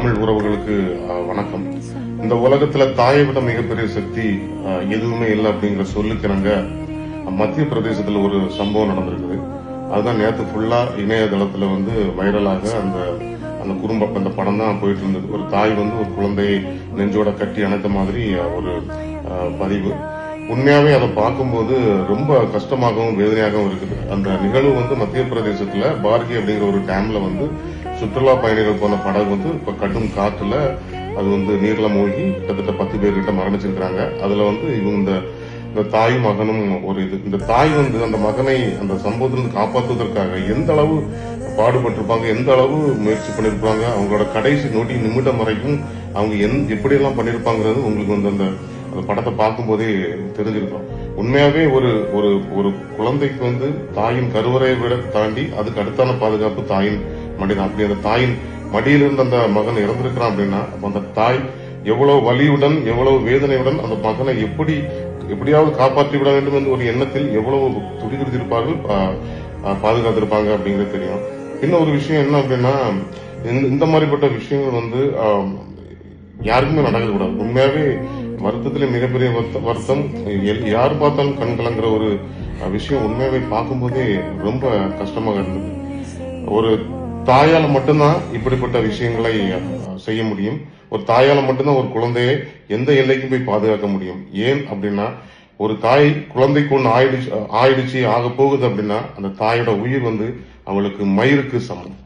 தமிழ் உறவுகளுக்கு வணக்கம். இந்த உலகத்துல தாயை விட மிகப்பெரிய சக்தி எதுவுமே இல்லை அப்படிங்கிற சொல்லுக்கிறாங்க. மத்திய பிரதேசத்துல ஒரு சம்பவம் நடந்திருக்குது. அதுதான் நேற்று ஃபுல்லா இணையதளத்துல வைரலாக அந்த குடும்ப அந்த படம் தான் போயிட்டு இருந்தது. ஒரு தாய் ஒரு குழந்தையை நெஞ்சோட கட்டி அணைத்த மாதிரி ஒரு பதிவு. உண்மையாவே அதை பார்க்கும்போது ரொம்ப கஷ்டமாகவும் வேதனையாகவும் இருக்குது. அந்த நிகழ்வு மத்திய பிரதேசத்துல பார்கி அப்படிங்கிற ஒரு டேம்ல சுற்றுலா பயணிகள் போன படகு இப்ப கடும் காற்றுல அது நீர்ல மூழ்கி கிட்டத்தட்ட 10 பேர்கிட்ட மரணிச்சிருக்கிறாங்க. அதுல இவங்க இந்த தாயும் மகனும் ஒரு இந்த தாய் அந்த மகனை அந்த சம்பவத்திலிருந்து காப்பாற்றுவதற்காக எந்த அளவு பாடுபட்டிருப்பாங்க, எந்த அளவு முயற்சி பண்ணிருப்பாங்க, அவங்களோட கடைசி நொடி நிமிடம் வரைக்கும் அவங்க எப்படியெல்லாம் பண்ணிருப்பாங்கிறது உங்களுக்கு அந்த படத்தை பார்க்கும் போதே தெரிஞ்சிருக்கும். உண்மையாவே ஒரு ஒரு ஒரு குழந்தைக்கு தாயின் கருவறையை விட தாண்டி அதுக்கு அடுத்தான பாதுகாப்பு தாயின் மடிதான். அப்படி அந்த தாயின் மடியிலிருந்து அந்த மகன் இறந்திருக்கிறான் அப்படின்னா அந்த தாய் எவ்வளவு வலியுடன் எவ்வளவு வேதனையுடன் அந்த மகனை எப்படியாவது காப்பாற்றி விட வேண்டும் என்ற ஒரு எண்ணத்தில் எவ்வளவு துடிதுடித்திருப்பார்கள், பாதுகாத்திருப்பாங்க அப்படிங்கிறது தெரியும். இன்னும் ஒரு விஷயம் என்ன அப்படின்னா, இந்த மாதிரிப்பட்ட விஷயங்கள் யாருக்குமே நடக்கக்கூடாது. உண்மையாவே வருத்தத்திலே மிகப்பெரிய வருத்தம். யார் பார்த்தாலும் கண் கலங்குற ஒரு விஷயம் உண்மையாவே பார்க்கும்போதே ரொம்ப கஷ்டமாக இருந்தது. ஒரு தாயால மட்டும்தான் இப்படிப்பட்ட விஷயங்களை செய்ய முடியும். ஒரு தாயால மட்டும்தான் ஒரு குழந்தையை எந்த எல்லைக்கும் போய் பாதுகாக்க முடியும். ஏன் அப்படின்னா, ஒரு தாய் குழந்தைக்கு ஒன்று ஆயிடுச்சு ஆக போகுது அப்படின்னா அந்த தாயோட உயிர் அவளுக்கு மயிருக்கு சமம்.